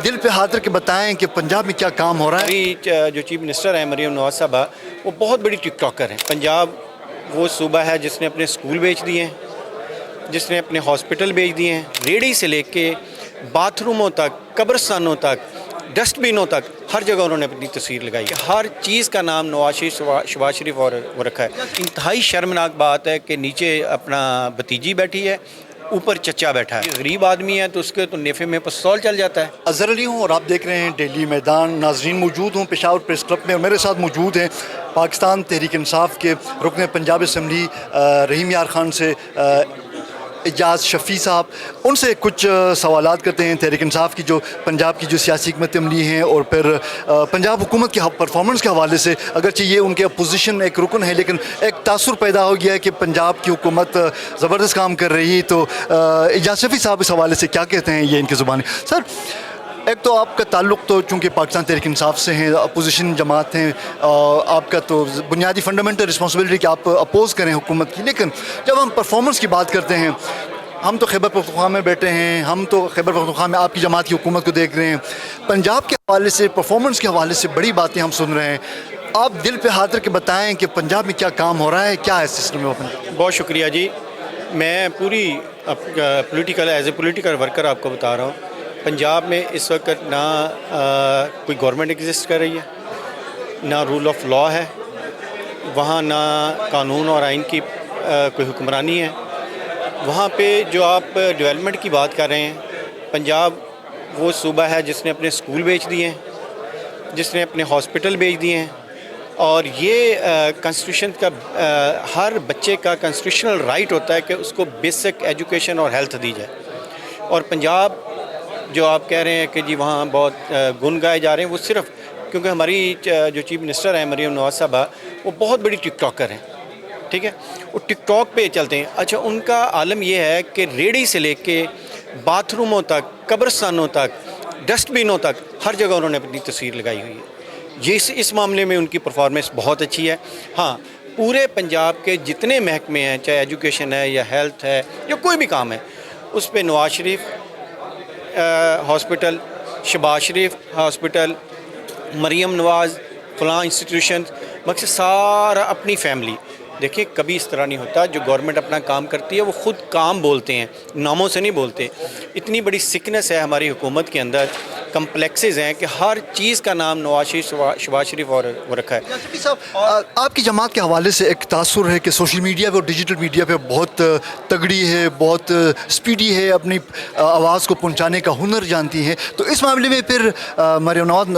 دل پہ ہاتھ رکھ کے بتائیں کہ پنجاب میں کیا کام ہو رہا ہے. ہماری جو چیف منسٹر ہیں مریم نواز صاحبہ، وہ بہت بڑی ٹک ٹاکر ہیں. پنجاب وہ صوبہ ہے جس نے اپنے اسکول بیچ دیے ہیں، جس نے اپنے ہاسپٹل بیچ دیے ہیں، ریڑھی سے لے کے باتھ روموں تک، قبرستانوں تک، ڈسٹ بینوں تک، ہر جگہ انہوں نے اپنی تصویر لگائی ہے. ہر چیز کا نام نواز شریف، شہباز شریف اور وہ رکھا ہے. انتہائی شرمناک بات ہے کہ نیچے اپنا بھتیجی بیٹھی ہے، اوپر چچا بیٹھا ہے. غریب آدمی ہے تو اس کے تو نیفے میں پستول چل جاتا ہے. اظہر علی ہوں اور آپ دیکھ رہے ہیں ڈیلی میدان. ناظرین، موجود ہوں پشاور پریس کلب میں اور میرے ساتھ موجود ہیں پاکستان تحریک انصاف کے رکن پنجاب اسمبلی رحیم یار خان سے اعجاز شفیع صاحب. ان سے کچھ سوالات کرتے ہیں تحریک انصاف کی جو پنجاب کی جو سیاسی حکمت عملی ہیں اور پھر پنجاب حکومت کی پرفارمنس کے حوالے سے. اگرچہ یہ ان کے اپوزیشن ایک رکن ہے لیکن ایک تاثر پیدا ہو گیا ہے کہ پنجاب کی حکومت زبردست کام کر رہی ہے. تو اعجاز شفیع صاحب اس حوالے سے کیا کہتے ہیں یہ ان کی زبانی؟ سر، ایک تو آپ کا تعلق تو چونکہ پاکستان تحریک انصاف سے ہیں، اپوزیشن جماعت ہیں، آپ کا تو بنیادی فنڈامنٹل رسپانسبلٹی کہ آپ اپوز کریں حکومت کی. لیکن جب ہم پرفارمنس کی بات کرتے ہیں، ہم تو خیبر پختونخوا میں بیٹھے ہیں، ہم تو خیبر پختونخوا میں آپ کی جماعت کی حکومت کو دیکھ رہے ہیں. پنجاب کے حوالے سے، پرفارمنس کے حوالے سے بڑی باتیں ہم سن رہے ہیں. آپ دل پہ ہاتھ رکھ کے بتائیں کہ پنجاب میں کیا کام ہو رہا ہے، کیا ہے سسٹم میں. بہت شکریہ جی. میں پوری ایز اے پولیٹیکل ورکر آپ کو بتا رہا ہوں. پنجاب میں اس وقت نہ کوئی گورنمنٹ ایگزسٹ کر رہی ہے، نہ رول آف لا ہے وہاں، نہ قانون اور آئین کی کوئی حکمرانی ہے وہاں پہ. جو آپ ڈیولپمنٹ کی بات کر رہے ہیں، پنجاب وہ صوبہ ہے جس نے اپنے اسکول بیچ دیے ہیں، جس نے اپنے ہاسپٹل بیچ دیے ہیں. اور یہ کنسٹیٹیوشن کا ہر بچے کا کنسٹیٹیوشنل رائٹ ہوتا ہے کہ اس کو بیسک ایجوکیشن اور ہیلتھ دی جائے. اور پنجاب جو آپ کہہ رہے ہیں کہ جی وہاں بہت گن گائے جا رہے ہیں، وہ صرف کیونکہ ہماری جو چیف منسٹر ہیں مریم نواز صاحبہ، وہ بہت بڑی ٹک ٹاکر ہیں. ٹھیک ہے، وہ ٹک ٹاک پہ چلتے ہیں. اچھا، ان کا عالم یہ ہے کہ ریڑھی سے لے کے باتھ روموں تک، قبرستانوں تک، ڈسٹ بینوں تک، ہر جگہ انہوں نے اپنی تصویر لگائی ہوئی ہے. اس معاملے میں ان کی پرفارمنس بہت اچھی ہے. ہاں، پورے پنجاب کے جتنے محکمے ہیں، چاہے ایجوکیشن ہے یا ہیلتھ ہے یا کوئی بھی کام ہے، اس پہ نواز شریف ہاسپٹل، شہباز شریف ہاسپٹل، مریم نواز فلاں انسٹیٹیوشن، مقصد سارا اپنی فیملی. دیکھیں، کبھی اس طرح نہیں ہوتا. جو گورنمنٹ اپنا کام کرتی ہے وہ خود کام بولتے ہیں، ناموں سے نہیں بولتے. اتنی بڑی سکنس ہے ہماری حکومت کے اندر، کمپلیکسز ہیں کہ ہر چیز کا نام نواز شریف، شہباز شریف اور وہ رکھا ہے. صاحب، آپ کی جماعت کے حوالے سے ایک تاثر ہے کہ سوشل میڈیا پہ اور ڈیجیٹل میڈیا پہ بہت تگڑی ہے، بہت سپیڈی ہے، اپنی آواز کو پہنچانے کا ہنر جانتی ہیں. تو اس معاملے میں پھر مریم نواز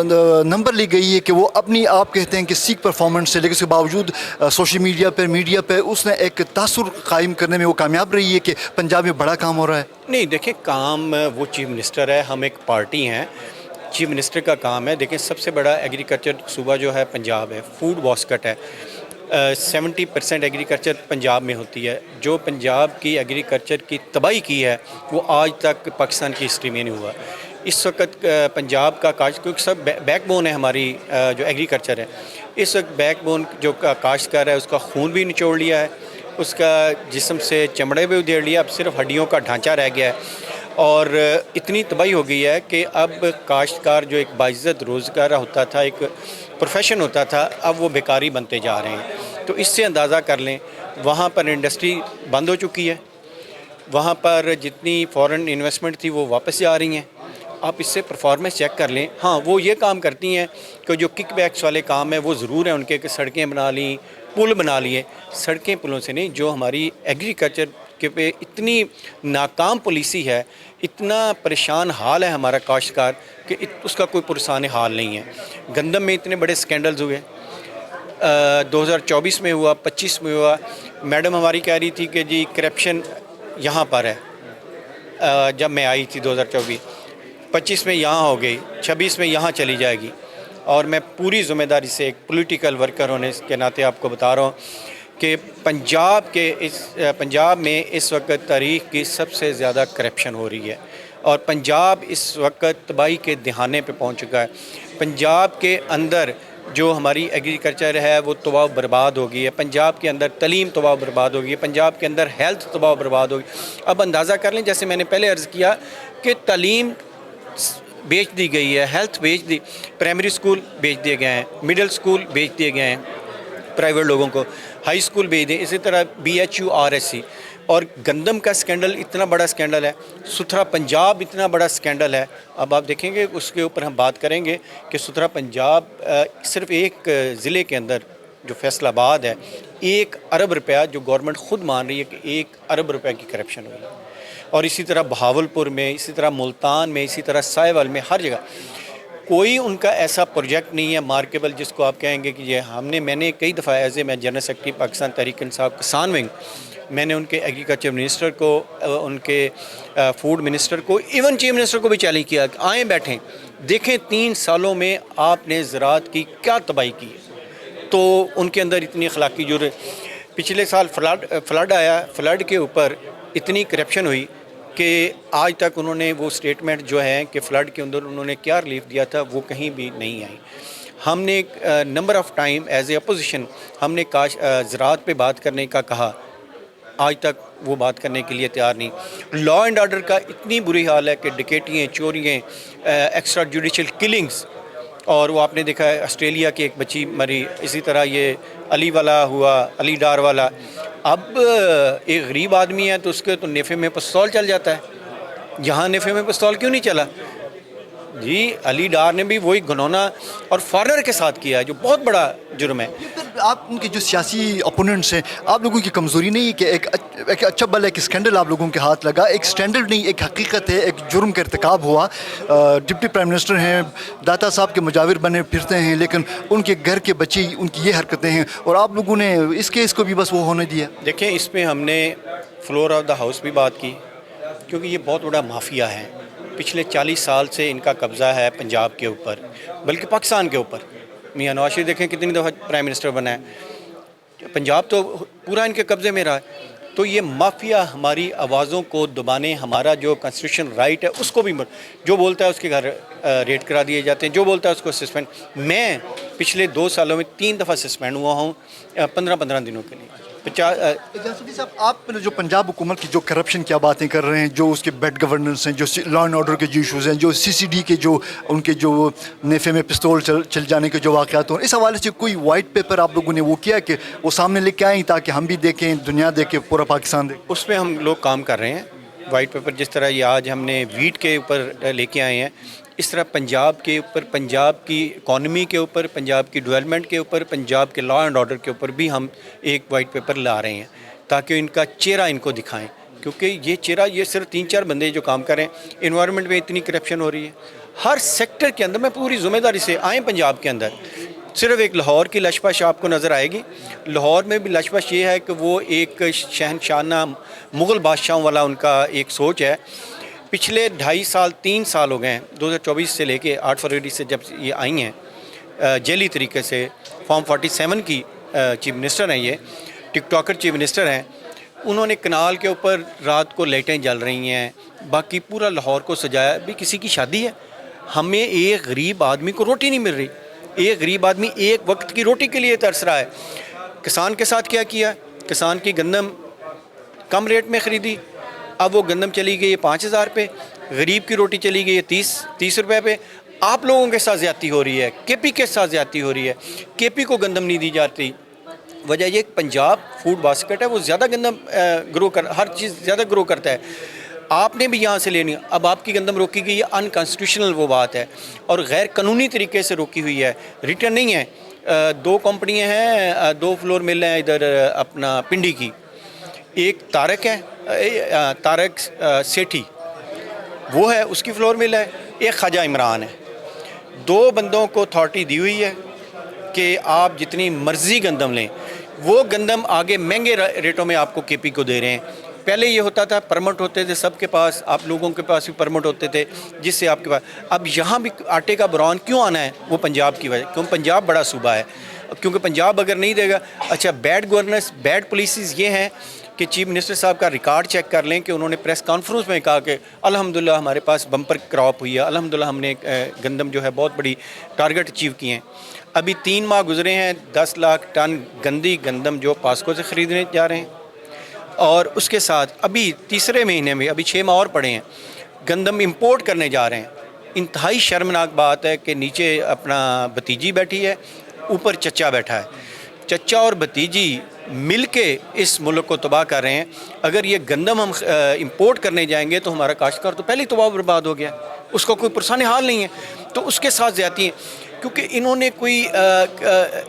نمبر لی گئی ہے کہ وہ اپنی آپ کہتے ہیں کہ سیک پرفارمنس سے، لیکن اس کے باوجود سوشل میڈیا پہ، میڈیا پہ اس نے ایک تاثر قائم کرنے میں وہ کامیاب رہی ہے کہ پنجاب میں بڑا کام ہو رہا ہے. نہیں، دیکھیں، کام وہ چیف منسٹر ہے، ہم ایک پارٹی ہیں. چیف منسٹر کا کام ہے. دیکھیں، سب سے بڑا ایگریکلچر صوبہ جو ہے پنجاب ہے، فوڈ باسکٹ ہے. 70% ایگریکلچر پنجاب میں ہوتی ہے. جو پنجاب کی ایگریکلچر کی تباہی کی ہے وہ آج تک پاکستان کی ہسٹری میں نہیں ہوا. اس وقت پنجاب کا کاشت، کیونکہ سب بیک بون ہے ہماری جو ایگریکلچر ہے، اس وقت بیک بون جو کاشتکار ہے اس کا خون بھی نچوڑ لیا ہے، اس کا جسم سے چمڑے بھی ادھیڑ لیا، اب صرف ہڈیوں کا ڈھانچہ رہ گیا ہے. اور اتنی تباہی ہو گئی ہے کہ اب کاشتکار جو ایک باعزت روزگار ہوتا تھا، ایک پروفیشن ہوتا تھا، اب وہ بیکاری بنتے جا رہے ہیں. تو اس سے اندازہ کر لیں، وہاں پر انڈسٹری بند ہو چکی ہے، وہاں پر جتنی فورن انویسٹمنٹ تھی وہ واپس جا رہی ہیں. آپ اس سے پرفارمنس چیک کر لیں. ہاں، وہ یہ کام کرتی ہیں کہ جو کک بیکس والے کام ہیں وہ ضرور ہیں ان کے، کہ سڑکیں بنا لیں، پل بنا لیے. سڑکیں پلوں سے نہیں، جو ہماری ایگریکلچر کے پہ اتنی ناکام پالیسی ہے، اتنا پریشان حال ہے ہمارا کاشتکار کہ اس کا کوئی پرسان حال نہیں ہے. گندم میں اتنے بڑے سکینڈلز ہوئے، 2024 میں ہوا، 25 میں ہوا. میڈم ہماری کہہ رہی تھی کہ جی کرپشن یہاں پر ہے. جب میں آئی تھی 2024، 25 میں یہاں ہو گئی، 26 میں یہاں چلی جائے گی. اور میں پوری ذمہ داری سے ایک پولیٹیکل ورکر ہونے کے ناطے آپ کو بتا رہا ہوں کہ پنجاب میں اس وقت تاریخ کی سب سے زیادہ کرپشن ہو رہی ہے، اور پنجاب اس وقت تباہی کے دہانے پہ پہنچ چکا ہے. پنجاب کے اندر جو ہماری ایگریکلچر ہے وہ تباہ و برباد ہو گئی ہے. پنجاب کے اندر تعلیم تباہ و برباد ہو گئی ہے. پنجاب کے اندر ہیلتھ تباہ و برباد ہو گئی. اب اندازہ کر لیں، جیسے میں نے پہلے عرض کیا کہ تعلیم بیچ دی گئی ہے, ہیلتھ بیچ دی, پرائمری اسکول بیچ دیے گئے ہیں, مڈل اسکول بیچ دیے گئے ہیں پرائیویٹ لوگوں کو, ہائی اسکول بیچ دیں, اسی طرح BHU RSC. اور گندم کا اسکینڈل اتنا بڑا اسکینڈل ہے, ستھرا پنجاب اتنا بڑا اسکینڈل ہے. اب آپ دیکھیں گے اس کے اوپر ہم بات کریں گے کہ ستھرا پنجاب صرف ایک ضلع کے اندر جو فیصل آباد ہے, 1 ارب روپیہ جو گورنمنٹ خود مان رہی ہے کہ 1 ارب روپے کی کرپشن ہوئی ہے. اور اسی طرح بہاولپور میں, اسی طرح ملتان میں, اسی طرح سائیوال میں, ہر جگہ کوئی ان کا ایسا پروجیکٹ نہیں ہے مارکیبل جس کو آپ کہیں گے کہ یہ میں نے کئی دفعہ میں جنرل سیکرٹری پاکستان تحریک انصاف کسان ونگ, میں نے ان کے ایگریکلچر منسٹر کو, ان کے فوڈ منسٹر کو, ایون چیف منسٹر کو بھی چیلنج کیا کہ آئیں بیٹھیں دیکھیں 3 سالوں میں آپ نے زراعت کی کیا تباہی کی ہے. تو ان کے اندر اتنی اخلاقی ضرورت. پچھلے سال فلڈ آیا, فلڈ کے اوپر اتنی کرپشن ہوئی کہ آج تک انہوں نے وہ سٹیٹمنٹ جو ہے کہ فلڈ کے اندر انہوں نے کیا ریلیف دیا تھا وہ کہیں بھی نہیں آئی. ہم نے number of time as a opposition ہم نے زراعت پہ بات کرنے کا کہا, آج تک وہ بات کرنے کے لیے تیار نہیں. لا اینڈ آرڈر کا اتنی بری حال ہے کہ ڈکیٹیاں, چوریاں, ایکسٹرا جوڈیشل کلنگز, اور وہ آپ نے دیکھا ہے آسٹریلیا کی ایک بچی مری, اسی طرح یہ علی والا ہوا, علی ڈار والا. اب ایک غریب آدمی ہے تو اس کے تو نفے میں پستول چل جاتا ہے, یہاں نفے میں پستول کیوں نہیں چلا جی؟ علی ڈار نے بھی وہی گھنونا اور فارنر کے ساتھ کیا ہے جو بہت بڑا جرم ہے. آپ ان کے جو سیاسی اپوننٹس ہیں, آپ لوگوں کی کمزوری نہیں ہے کہ ایک اچھا بل ایک اسکینڈل آپ لوگوں کے ہاتھ لگا, ایک اسٹینڈرڈ نہیں, ایک حقیقت ہے, ایک جرم کا ارتکاب ہوا. ڈپٹی پرائم منسٹر ہیں, داتا صاحب کے مجاور بنے پھرتے ہیں, لیکن ان کے گھر کے بچے ان کی یہ حرکتیں ہیں, اور آپ لوگوں نے اس کیس کو بھی بس وہ ہونے دیا. دیکھیں اس میں ہم نے فلور آف دا ہاؤس بھی بات کی, کیونکہ یہ بہت بڑا مافیا ہے. پچھلے 40 سال سے ان کا قبضہ ہے پنجاب کے اوپر, بلکہ پاکستان کے اوپر. میاں نواز شریف دیکھیں کتنی دفعہ پرائم منسٹر بنا ہے, پنجاب تو پورا ان کے قبضے میں رہا ہے. تو یہ مافیا ہماری آوازوں کو دبانے, ہمارا جو کانسٹیٹیوشن رائٹ ہے اس کو بھی, جو بولتا ہے اس کے گھر ریڈ کرا دیے جاتے ہیں, جو بولتا ہے اس کو سسپینڈ. میں پچھلے 2 سالوں میں 3 دفعہ سسپینڈ ہوا ہوں 15 دنوں کے لیے. جاسوفی صاحب, آپ جو پنجاب حکومت کی جو کرپشن کیا باتیں کر رہے ہیں, جو اس کے بیڈ گورننس ہیں, جو لا اینڈ آرڈر کے جو ایشوز ہیں, جو CCD کے جو ان کے جو نیفے میں پستول چل جانے کے جو واقعات ہوں, اس حوالے سے کوئی وائٹ پیپر آپ لوگوں نے وہ کیا کہ وہ سامنے لے کے آئیں تاکہ ہم بھی دیکھیں, دنیا دیکھے, پورا پاکستان دیکھے؟ اس پہ ہم لوگ کام کر رہے ہیں. وائٹ پیپر جس طرح یہ آج ہم نے ویٹ کے اوپر لے کے آئے ہیں, اس طرح پنجاب کے اوپر, پنجاب کی اکانومی کے اوپر, پنجاب کی ڈیولپمنٹ کے اوپر, پنجاب کے لا اینڈ آرڈر کے اوپر بھی ہم ایک وائٹ پیپر لا رہے ہیں تاکہ ان کا چہرہ ان کو دکھائیں. کیونکہ یہ چہرہ, یہ صرف 3-4 بندے جو کام کر رہے ہیں. انوائرمنٹ میں اتنی کرپشن ہو رہی ہے ہر سیکٹر کے اندر. میں پوری ذمہ داری سے آئیں پنجاب کے اندر, صرف ایک لاہور کی لشپش آپ کو نظر آئے گی. لاہور میں بھی لشپش یہ ہے کہ وہ ایک شہنشانہ مغل بادشاہوں والا ان کا ایک سوچ ہے. پچھلے 3 سال ہو گئے ہیں, 2024 سے لے کے 8 فروری سے جب یہ آئی ہیں جیلی طریقے سے. فارم 47 کی چیف منسٹر ہیں, یہ ٹک ٹاکر چیف منسٹر ہیں. انہوں نے کنال کے اوپر رات کو لائٹیں جل رہی ہیں, باقی پورا لاہور کو سجایا. بھی کسی کی شادی ہے, ہمیں ایک غریب آدمی کو روٹی نہیں مل رہی. ایک غریب آدمی ایک وقت کی روٹی کے لیے ترس رہا ہے. کسان کے ساتھ کیا کیا؟ کسان کی گندم کم ریٹ میں خریدی, اب وہ گندم چلی گئی 5,000 پہ, غریب کی روٹی چلی گئی 30 روپے پہ. آپ لوگوں کے ساتھ زیادتی ہو رہی ہے, KP کے ساتھ زیادتی ہو رہی ہے. KP کو گندم نہیں دی جاتی. وجہ یہ کہ پنجاب فوڈ باسکٹ ہے, وہ زیادہ گندم ہر چیز زیادہ گرو کرتا ہے. آپ نے بھی یہاں سے لینی. اب آپ کی گندم روکی گئی ہے, انکانسٹیٹیوشنل وہ بات ہے, اور غیر قانونی طریقے سے روکی ہوئی ہے, ریٹرن نہیں ہے. 2 کمپنیاں ہیں, 2 فلور مل ہیں ادھر اپنا پنڈی کی. ایک تارک ہے, تارک سیٹھی وہ ہے, اس کی فلور مل ہے. ایک خواجہ عمران ہے. 2 بندوں کو اتھارٹی دی ہوئی ہے کہ آپ جتنی مرضی گندم لیں. وہ گندم آگے مہنگے ریٹوں میں آپ کو KP کو دے رہے ہیں. پہلے یہ ہوتا تھا پرمٹ ہوتے تھے سب کے پاس, آپ لوگوں کے پاس بھی پرمٹ ہوتے تھے جس سے آپ کے پاس. اب یہاں بھی آٹے کا بران کیوں آنا ہے؟ وہ پنجاب کی وجہ, کیوں پنجاب بڑا صوبہ ہے, کیونکہ پنجاب اگر نہیں دے گا. اچھا, بیڈ گورننس, بیڈ پالیسیز یہ ہیں کہ چیف منسٹر صاحب کا ریکارڈ چیک کر لیں کہ انہوں نے پریس کانفرنس میں کہا کہ الحمدللہ ہمارے پاس بمپر کراپ ہوئی ہے, الحمدللہ ہم نے گندم جو ہے بہت بڑی ٹارگٹ اچیو کیے ہیں. ابھی 3 ماہ گزرے ہیں, 10 لاکھ ٹن گندی گندم جو پاسکو سے خریدنے جا رہے ہیں, اور اس کے ساتھ ابھی تیسرے مہینے میں ابھی 6 ماہ اور پڑے ہیں, گندم امپورٹ کرنے جا رہے ہیں. انتہائی شرمناک بات ہے کہ نیچے اپنا بھتیجی بیٹھی ہے، اوپر چچا بیٹھا ہے، چچا اور بھتیجی مل کے اس ملک کو تباہ کر رہے ہیں۔ اگر یہ گندم ہم امپورٹ کرنے جائیں گے تو ہمارا کاشتکار تو پہلے ہی تباہ برباد ہو گیا، اس کو کوئی پرسان حال نہیں ہے، تو اس کے ساتھ زیادتی ہیں، کیونکہ انہوں نے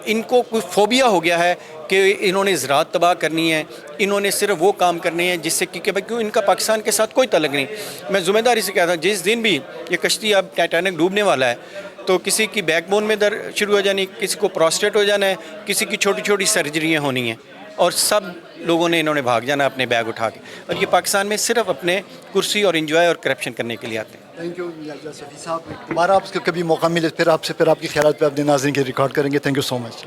ان کو کوئی فوبیا ہو گیا ہے کہ انہوں نے زراعت تباہ کرنی ہے، انہوں نے صرف وہ کام کرنے ہیں جس سے کہ کیوں ان کا پاکستان کے ساتھ کوئی تعلق نہیں۔ میں ذمہ داری سے کہتا ہوں جس دن بھی یہ کشتی اب ٹائٹینک ڈوبنے والا ہے تو کسی کی بیک بون میں درد شروع ہو جانی، کسی کو پروسٹیٹ ہو جانا ہے، کسی کی چھوٹی چھوٹی سرجریاں ہونی ہیں، اور سب لوگوں نے انہوں نے بھاگ جانا اپنے بیگ اٹھا کے، اور یہ پاکستان میں صرف اپنے کرسی اور انجوائے اور کرپشن کرنے کے لیے آتے ہیں۔ تھینک یو صفی صاحب، دوبارہ آپ کو کبھی موقع ملے پھر آپ کی خیالات پہ اپنے ناظرین کے ریکارڈ کریں گے۔ Thank you so much.